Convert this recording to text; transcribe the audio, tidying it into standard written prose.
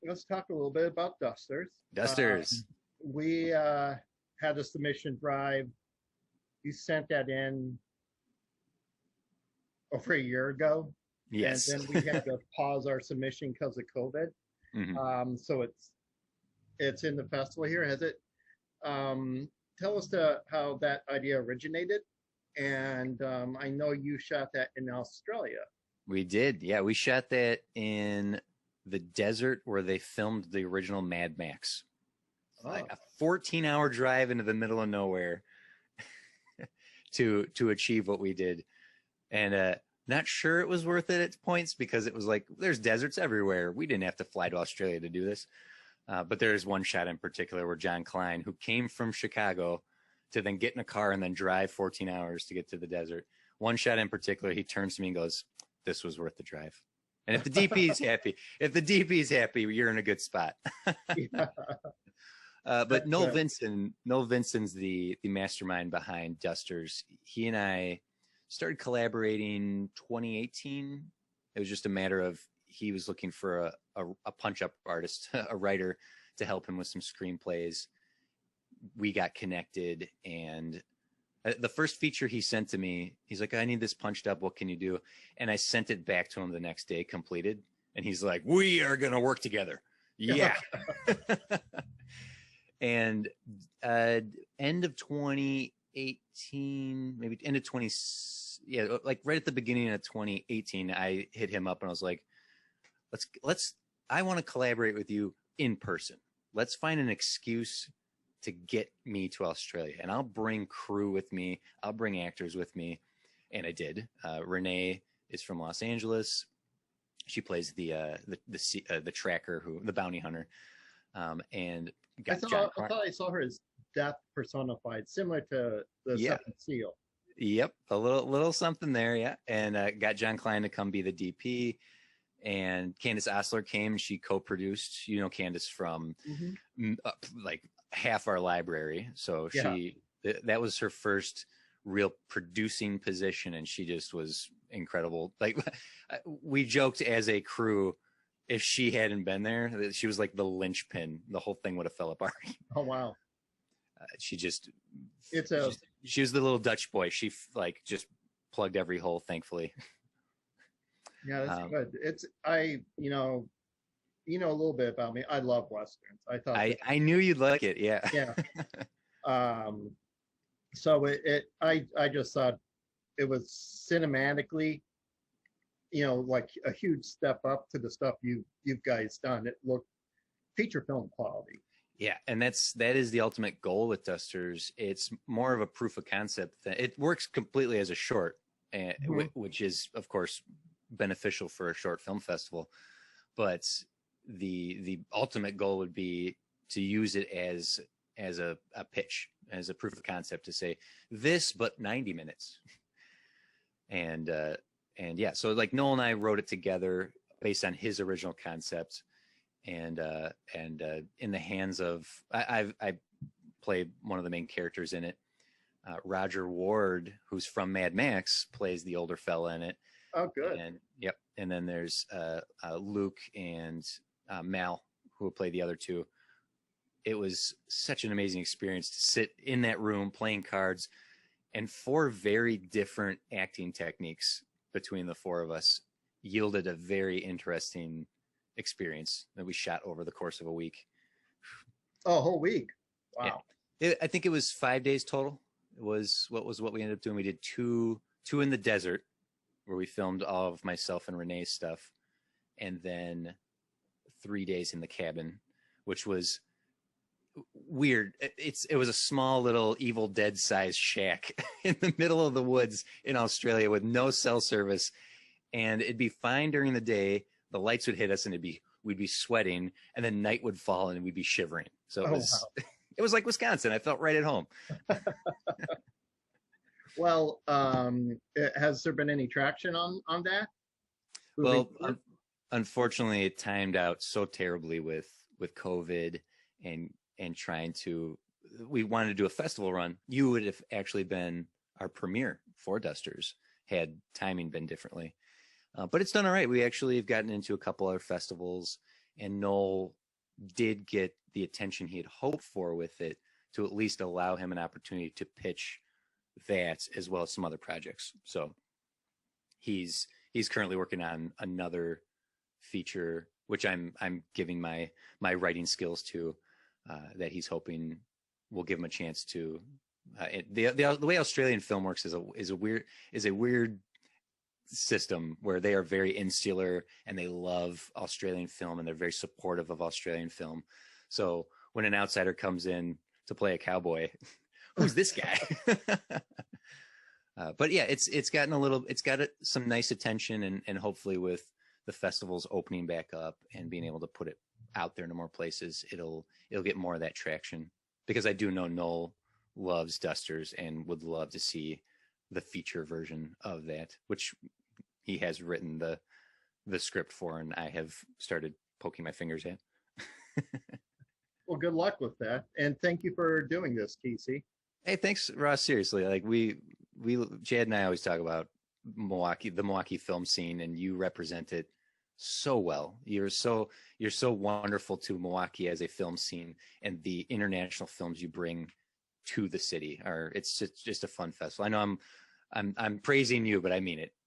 let's talk a little bit about Dusters. Dusters. We had a submission drive. You sent that in over a year ago. Yes. And then we had to pause our submission because of COVID. Mm-hmm. So it's in the festival here. Has it? Tell us how that idea originated. And I know you shot that in Australia. We did. Yeah, we shot that in the desert where they filmed the original Mad Max. Like a 14-hour drive into the middle of nowhere to achieve what we did. And not sure it was worth it at points because it was like, there's deserts everywhere. We didn't have to fly to Australia to do this. But there's one shot in particular where John Klein, who came from Chicago to then get in a car and then drive 14 hours to get to the desert. One shot in particular, he turns to me and goes, "This was worth the drive." And if the DP is happy, you're in a good spot. Yeah. But Noel Vinson's the mastermind behind Dusters. He and I started collaborating 2018. It was just a matter of he was looking for a punch-up artist, a writer, to help him with some screenplays. We got connected, and the first feature he sent to me, he's like, "I need this punched up. What can you do?" And I sent it back to him the next day, completed. And he's like, "We are going to work together." Yeah. And end of 2018, maybe end of 20, yeah, like right at the beginning of 2018, I hit him up and I was like, I want to collaborate with you in person. Let's find an excuse to get me to Australia, and I'll bring crew with me. I'll bring actors with me. And I did. Renee is from Los Angeles. She plays the tracker, the bounty hunter. And I thought I saw her as death personified, similar to the Second Seal. Yep, a little something there, yeah. And got John Klein to come be the DP. And Candace Osler came. She co-produced. You know Candace from like half our library. So that was her first real producing position, and she just was incredible. Like we joked as a crew, if she hadn't been there, she was like the linchpin. The whole thing would have fell apart. Oh wow! She was the little Dutch boy. She just plugged every hole, thankfully. Yeah, that's good. You know a little bit about me. I love Westerns. I knew you'd like it. Yeah. Yeah. So I just thought it was cinematically, like a huge step up to the stuff you guys done. It looked feature film quality. Yeah, and that is the ultimate goal with Dusters. It's more of a proof of concept. It works completely as a short, which is of course beneficial for a short film festival. But the ultimate goal would be to use it as a pitch, as a proof of concept, to say this, but 90 minutes. And yeah, so like Noel and I wrote it together based on his original concept, and in the hands of I played one of the main characters in it. Roger Ward, who's from Mad Max, plays the older fella in it. Oh, good. And yep, and then there's Luke and Mal, who will play the other two. It was such an amazing experience to sit in that room playing cards, and 4 very different acting techniques between the 4 of us yielded a very interesting experience that we shot over the course of a week. Oh, a whole week. Wow. Yeah. I think it was 5 days total. It was what we ended up doing. We did two in the desert where we filmed all of myself and Renee's stuff, and then 3 days in the cabin, which was weird. It was a small little Evil Dead sized shack in the middle of the woods in Australia with no cell service, and it'd be fine during the day. The lights would hit us and we'd be sweating, and then night would fall and we'd be shivering. So it was like Wisconsin. I felt right at home. Well, has there been any traction on that? Well, unfortunately, it timed out so terribly with COVID and trying to. We wanted to do a festival run. You would have actually been our premiere for Dusters had timing been differently. But it's done all right. We actually have gotten into a couple other festivals, and Noel did get the attention he had hoped for with it, to at least allow him an opportunity to pitch that as well as some other projects. So he's currently working on another feature, which I'm giving my writing skills to, that he's hoping will give him a chance to. The way Australian film works is a weird system where they are very insular and they love Australian film and they're very supportive of Australian film. So when an outsider comes in to play a cowboy, who's this guy? But yeah, it's got some nice attention, and hopefully with the festivals opening back up and being able to put it out there into more places, it'll get more of that traction, because I do know Noel loves Dusters and would love to see the feature version of that, which he has written the script for, and I have started poking my fingers at. Well, good luck with that, and thank you for doing this, TC. Hey, thanks, Ross. Seriously, like we Chad and I always talk about the Milwaukee film scene, and you represent it so well. You're so wonderful to Milwaukee as a film scene, and the international films you bring to the city it's just a fun festival. I know I'm praising you, but I mean it.